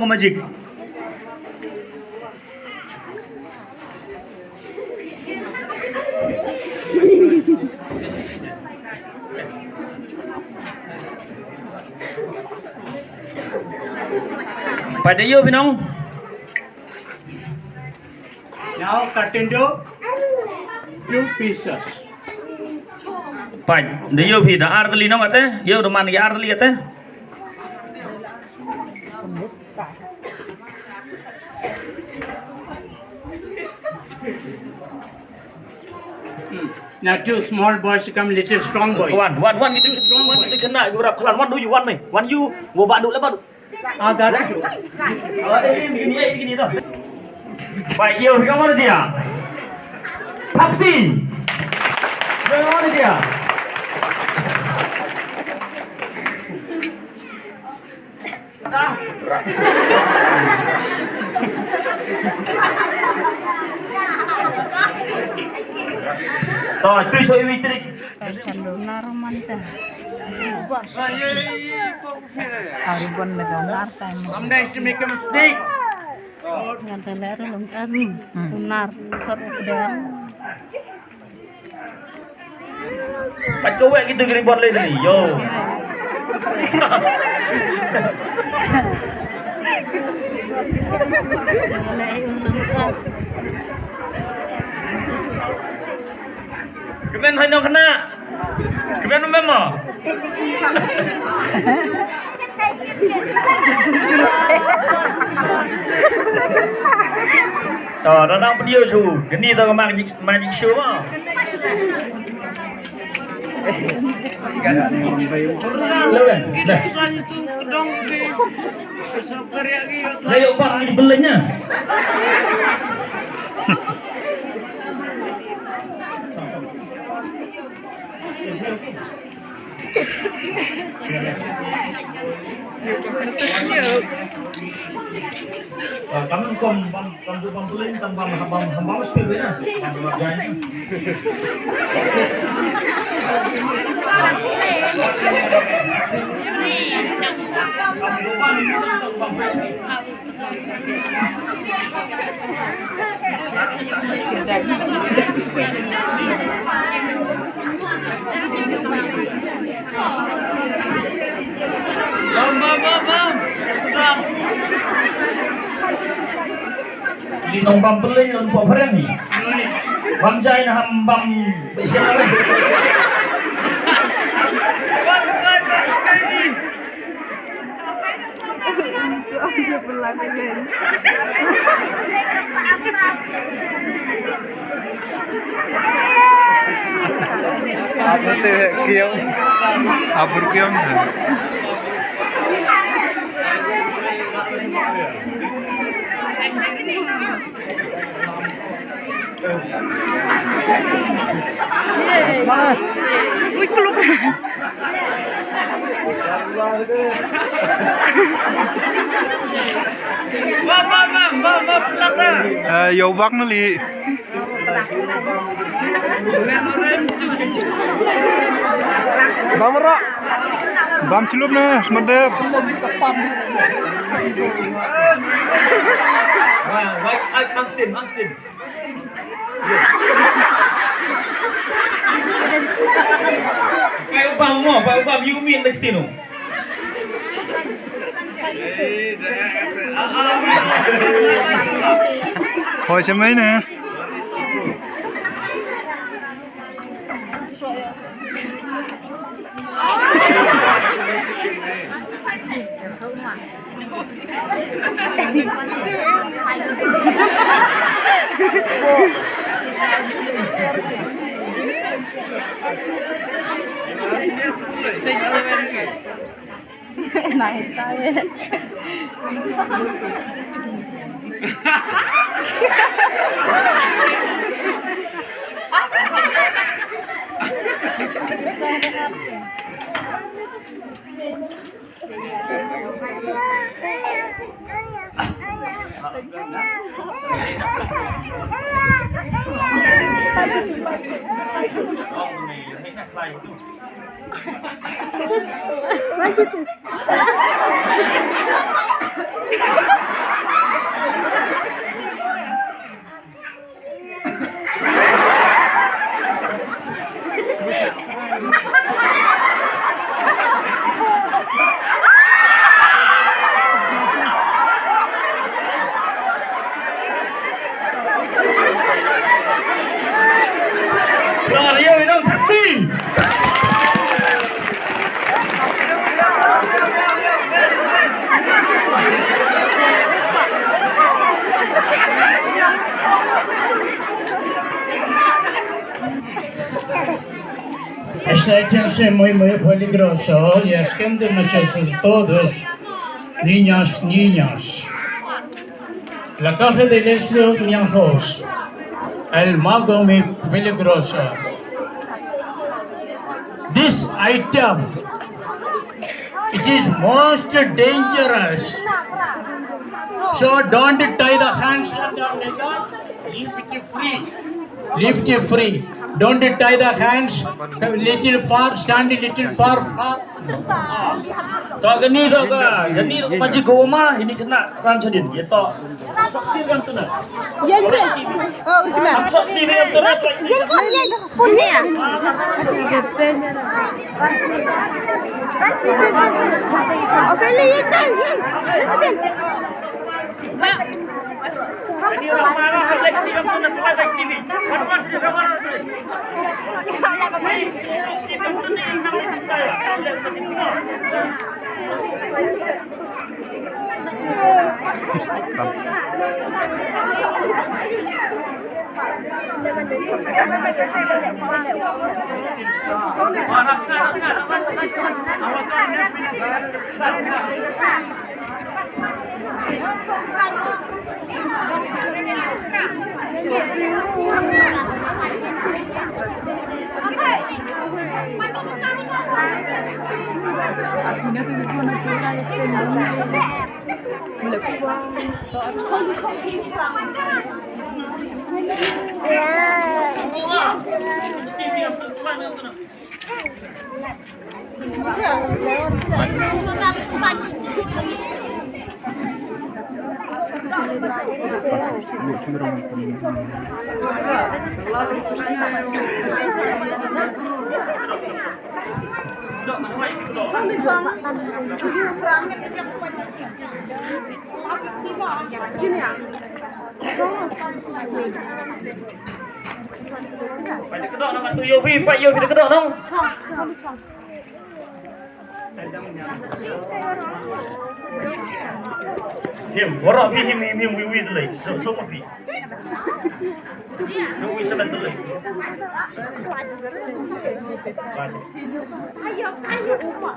magic. Pada yo pinong. Now cut into 2 pieces. Pai, yo phi da ardli nong ate, yo do man ge ardli ate. Now 2 small boys become little strong boy. One itu strong one itu kena berapa kelan one do you one me. One you wo ba du la ba du. That Ini tu. Baik, yo pegang mana dia? Kapten. Pegang mana dia? Toh, tu so ini trik. Sometimes to make a mistake. Pat kau kita gini buat lagi ni, yo. Kemen hai nong kena. Kemen memang. Datang video tu. Gini tu magic show mah. Layu bang ni belanya. Kami kom beli tambah hambang spill ya. Di nombam beli untuk perang ni. Bamjai na hambam besiapa? Dia berlari lain. Apa tu kiam? Abur kiam. Wih keluk. Yo bak na li. Bam ra. Bam celup na, semedep. Wah, angtin. Kayak bang you mean next thing. Hồi xem mấy nè. Này tay. Masih tu. Aceitem-se muito peligroso e esquendem-se todos, niños, niñas. La caja de leche niños, el mago muy peligroso. This item, it is most dangerous. So don't tie the hands on the leg, leave it free. Leave it free. Don't tie the hands little far, stand a little far. Tak geni tak ke? Geni tak maji ke rumah, ini kena ranjadin. Ya tak. Sakti kan tu nak. Ya, ya. Oh, kenapa? Sakti kan tu nak. Punya. Ophelia, ya kan? Ini orang marah sakti kan tu nak buat sakti ni. Mana sudah kawan tu. Sakti kan tu ni nak saya. Pai kedok nak tu Yofi, pai Yofi kedok dong. Him, warak pi him wi tu leh. So pi. Tu wi sebentar tu leh. Ayo, ayo umma.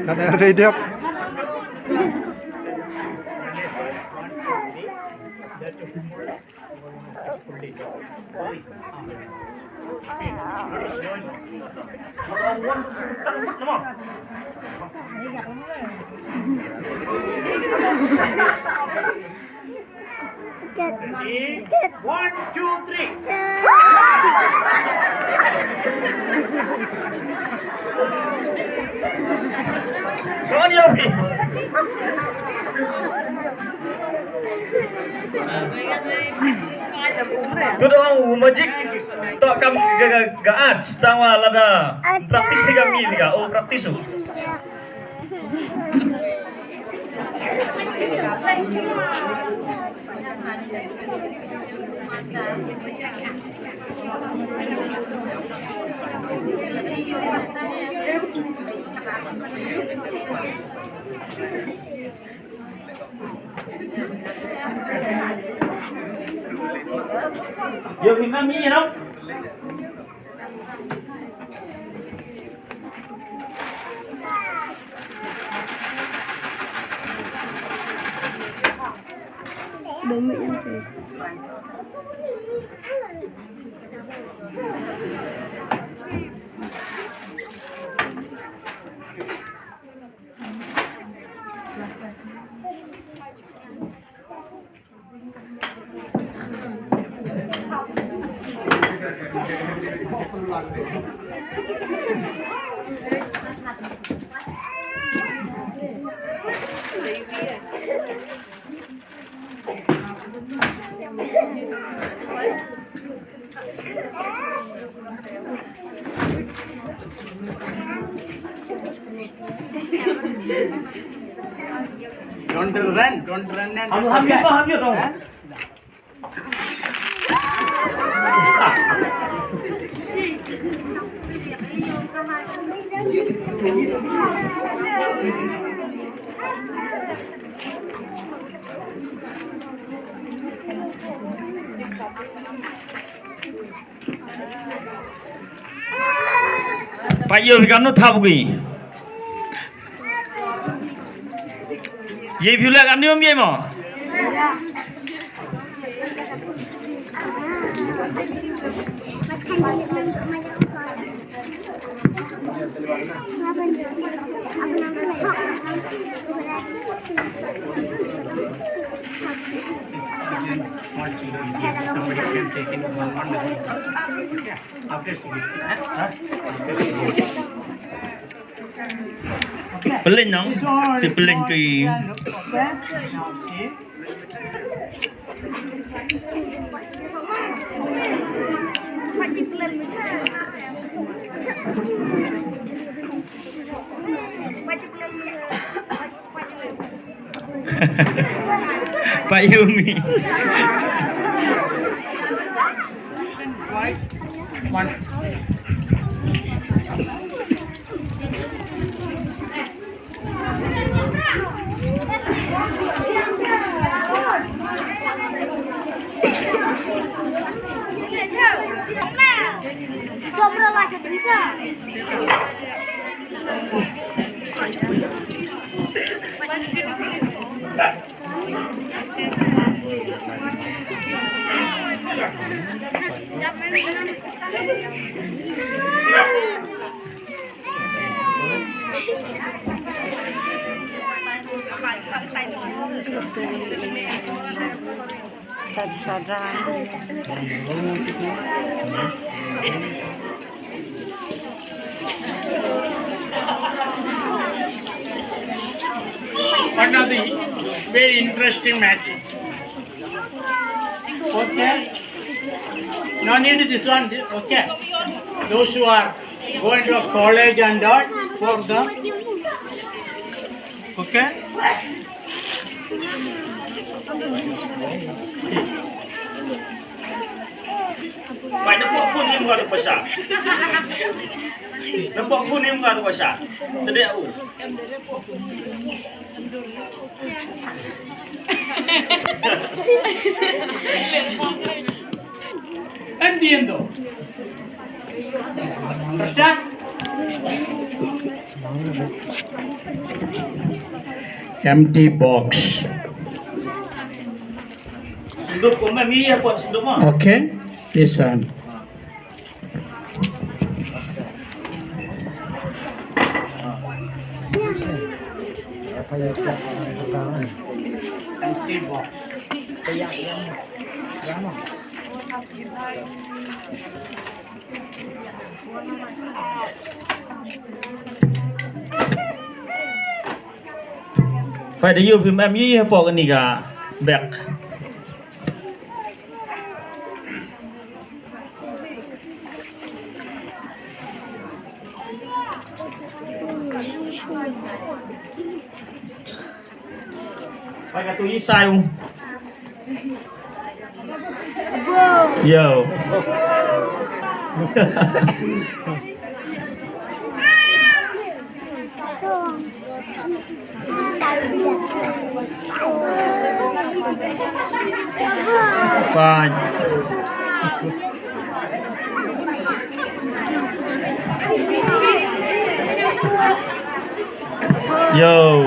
Tak ada redap. Ready? 1, 2, 3. Kawan Yofi. Tu orang majik tak kami gaat tawa lada praktis ni kami ni oh praktis tu. Yo kita mi you know. Bumi yang sih. Don't run, don't run and Ham yo dong. Pak yo bikan nu thap gi. Ye phiu la kan ni mye mo. small children give. Somebody can take in one after Peling dong, di peling cuy. Pak Yumi. One of the very interesting match. Okay. No need this one. Okay. Those who are going to a college and all for them. Okay. Pak nepok pun ni muka tu besar. Nepok pun ni muka tu besar. Tadi aku. Entiendo. Start. Empty box. Sunduk kau mami apa sunduk mah? Okay, this one. Empty box. Phải để yêu phim em như bỏ cái này cả bẹc. Phải cả tôi sai không? Yo. Fine. Yo.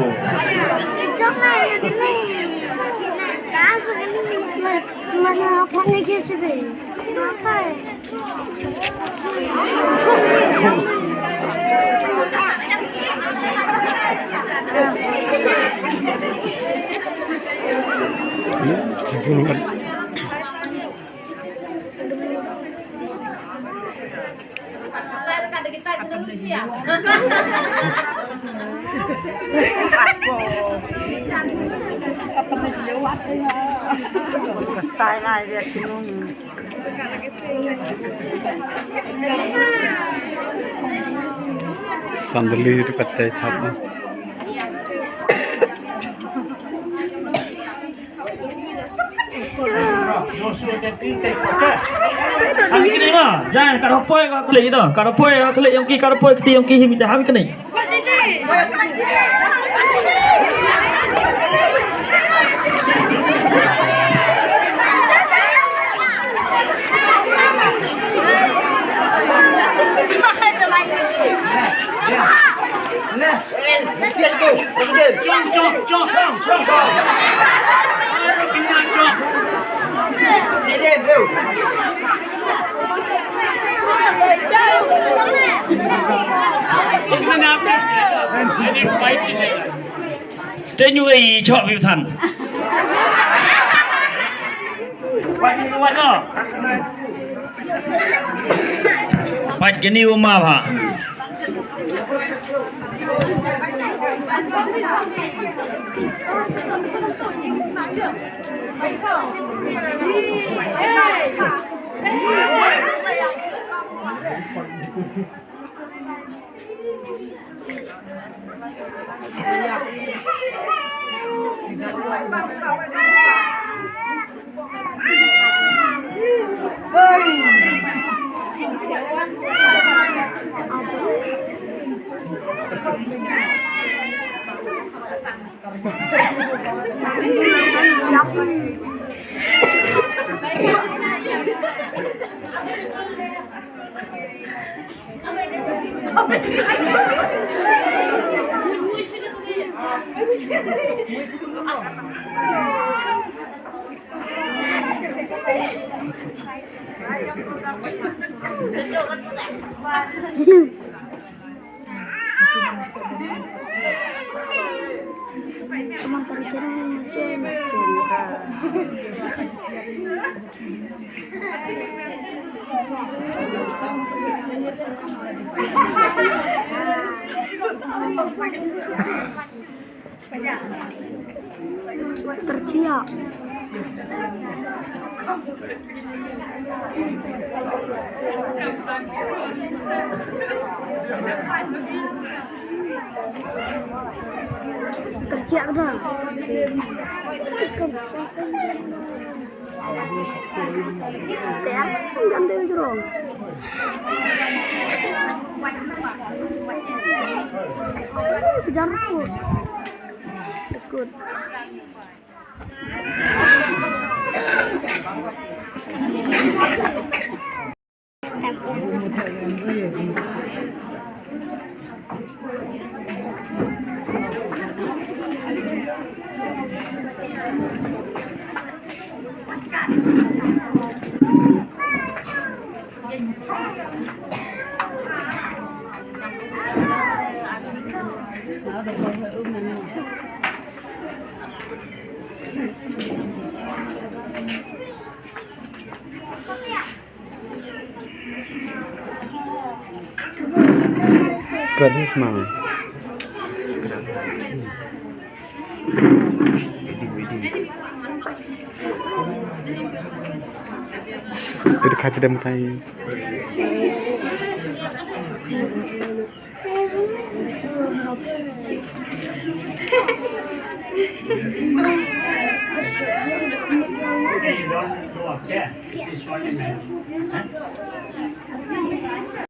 Sandali itu kacai thap. so that thing take okay. Kami kini mah, jangan karopoi kau kelik itu, karopoi kau kelik yang ki karopoi keti yang ki him itu, kami kini. Tên như vậy chọn vì thần. Phải cái niu mà hả? Teman terkira terciak. Terciak dah. Ambil jeruk. Kejar aku. That's good. Sekarang semangat. Itu kata dia mutai. Okay, you don't show up there. This is what you meant.